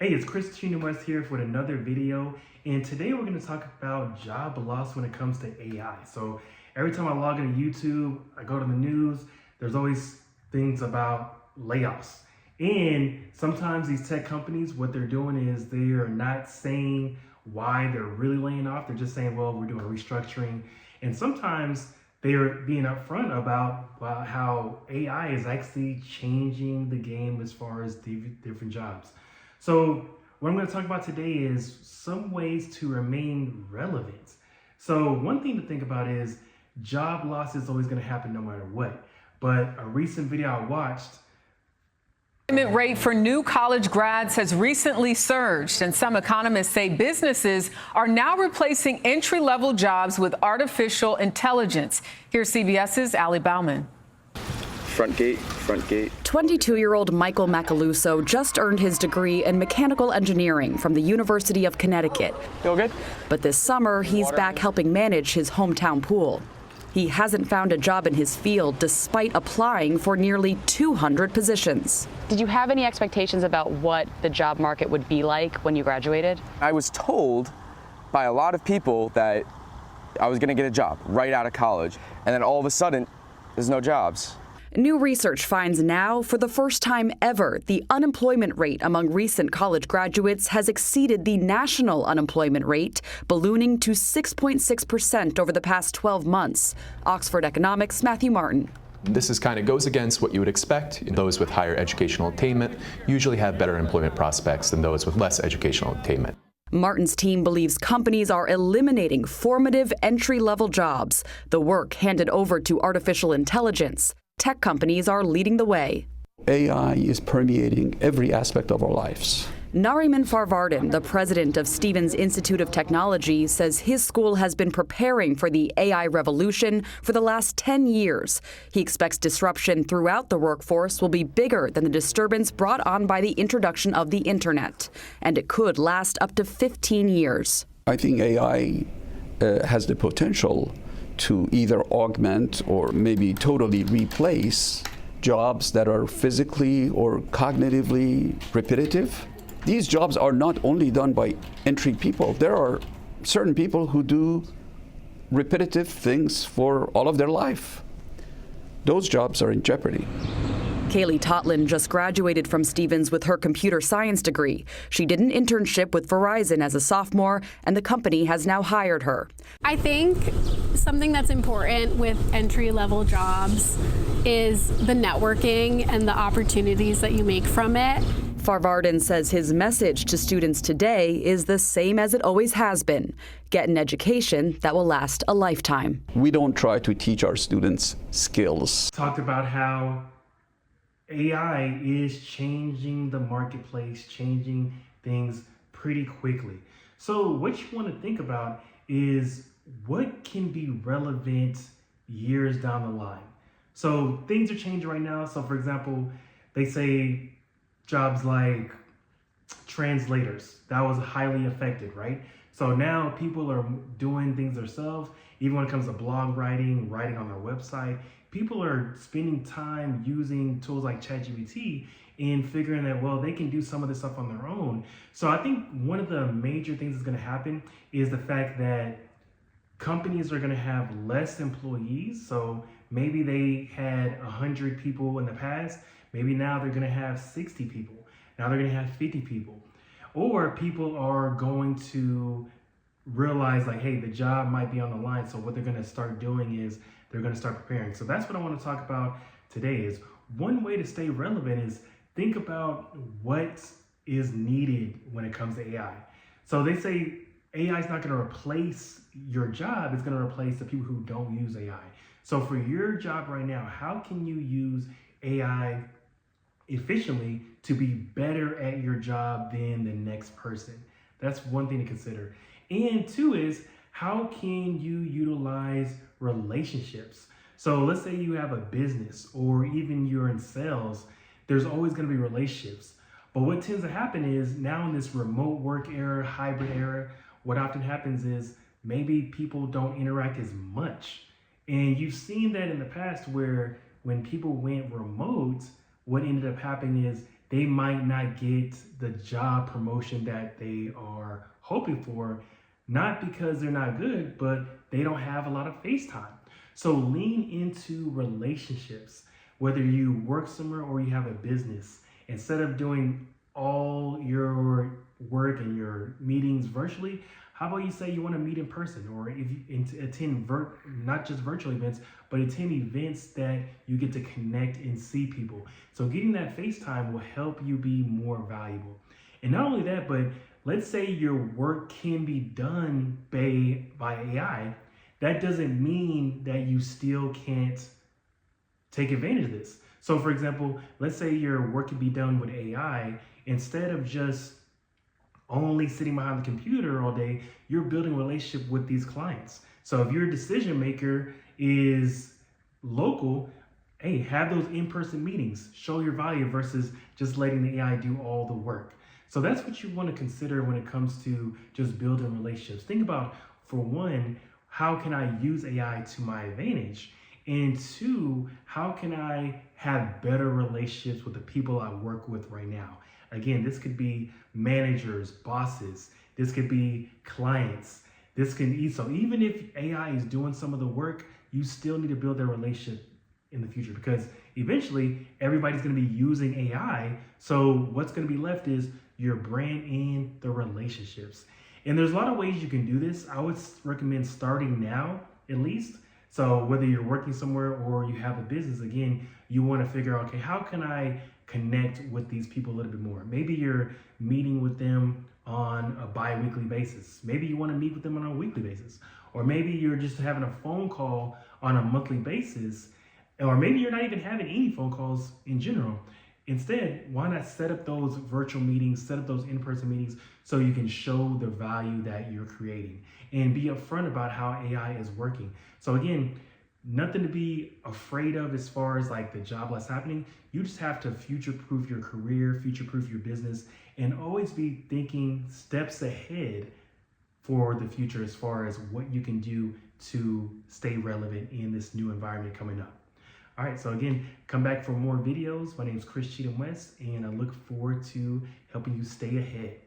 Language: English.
Hey, it's Cheetham-West here with another video, and today we're going to talk about job loss when it comes to AI. So every time I log into YouTube, I go to the news, there's always things about layoffs. And sometimes these tech companies, what they're doing is they are not saying why they're really laying off. They're just saying, well, we're doing a restructuring. And sometimes they're being upfront about how AI is actually changing the game as far as different jobs. So what I'm going to talk about today is some ways to remain relevant. So one thing to think about is job loss is always going to happen no matter what. But a recent video I watched, Employment rate for new college grads has recently surged, and some economists say businesses are now replacing entry-level jobs with artificial intelligence. Here's CBS's Ali Bauman. Front gate. 22-year-old Michael Macaluso just earned his degree in mechanical engineering from the University of Connecticut. You all good? But this summer, he's back helping manage his hometown pool. He hasn't found a job in his field despite applying for nearly 200 positions. Did you have any expectations about what the job market would be like when you graduated? I was told by a lot of people that I was going to get a job right out of college, and then all of a sudden, there's no jobs. New research finds now, for the first time ever, the unemployment rate among recent college graduates has exceeded the national unemployment rate, ballooning to 6.6% over the past 12 months. Oxford Economics' Matthew Martin. This kind of goes against what you would expect. Those with higher educational attainment usually have better employment prospects than those with less educational attainment. Martin's team believes companies are eliminating formative entry-level jobs, the work handed over to artificial intelligence. Tech companies are leading the way. AI is permeating every aspect of our lives. Nariman Farvardin, the president of Stevens Institute of Technology, says his school has been preparing for the AI revolution for the last 10 years. He expects disruption throughout the workforce will be bigger than the disturbance brought on by the introduction of the internet, and it could last up to 15 years. I think AI has the potential to either augment or maybe totally replace jobs that are physically or cognitively repetitive. These jobs are not only done by entry people. There are certain people who do repetitive things for all of their life. Those jobs are in jeopardy. Kaylee Totlin just graduated from Stevens with her computer science degree. She did an internship with Verizon as a sophomore, and the company has now hired her. I think something that's important with entry-level jobs is the networking and the opportunities that you make from it. Farvardin says his message to students today is the same as it always has been: get an education that will last a lifetime. We don't try to teach our students skills. talked about how AI is changing the marketplace, changing things pretty quickly. So what you want to think about is what can be relevant years down the line. So things are changing right now. So for example, they say jobs like translators, that was highly affected, right? So now people are doing things themselves, even when it comes to blog writing on their website. People are spending time using tools like ChatGPT and figuring that, well, they can do some of this stuff on their own. So I think one of the major things that's going to happen is the fact that companies are going to have less employees. So maybe they had 100 people in the past. Maybe now they're going to have 60 people. Now they're going to have 50 people. Or people are going to realize like, hey, the job might be on the line. So what they're going to start doing is they're going to start preparing. So that's what I want to talk about today. Is one way to stay relevant is think about what is needed when it comes to AI. So they say AI is not going to replace your job. It's going to replace the people who don't use AI. So for your job right now, how can you use AI efficiently to be better at your job than the next person? That's one thing to consider. And two is, how can you utilize relationships? So let's say you have a business or even you're in sales, there's always going to be relationships. But what tends to happen is now in this remote work era, hybrid era, what often happens is maybe people don't interact as much. And you've seen that in the past where when people went remote, what ended up happening is they might not get the job promotion that they are hoping for, not because they're not good, but they don't have a lot of face time. So lean into relationships, whether you work somewhere or you have a business. Instead of doing all your work and your meetings virtually, how about you say you want to meet in person, or if you attend not just virtual events, but attend events that you get to connect and see people. So getting that FaceTime will help you be more valuable. And not only that, but let's say your work can be done by AI. That doesn't mean that you still can't take advantage of this. So for example, let's say your work can be done with AI. Instead of just only sitting behind the computer all day, you're building a relationship with these clients. So if your decision maker is local, hey, have those in-person meetings, show your value versus just letting the AI do all the work. So that's what you want to consider when it comes to just building relationships. Think about, for one, how can I use AI to my advantage? And two, how can I have better relationships with the people I work with right now? Again, this could be managers, bosses, this could be clients, this can be, so even if AI is doing some of the work, you still need to build that relationship in the future, because eventually everybody's going to be using AI. So what's going to be left is your brand and the relationships. And there's a lot of ways you can do this. I would recommend starting now, at least. So whether you're working somewhere or you have a business, again, you want to figure out, okay, how can I connect with these people a little bit more? Maybe you're meeting with them on a bi-weekly basis. Maybe you want to meet with them on a weekly basis. Or maybe you're just having a phone call on a monthly basis. Or maybe you're not even having any phone calls in general. Instead, why not set up those virtual meetings, set up those in-person meetings so you can show the value that you're creating and be upfront about how AI is working. So again, nothing to be afraid of as far as like the job loss happening. You just have to future-proof your career, future-proof your business, and always be thinking steps ahead for the future as far as what you can do to stay relevant in this new environment coming up. All right, so again, come back for more videos. My name is Cheetham-West, and I look forward to helping you stay ahead.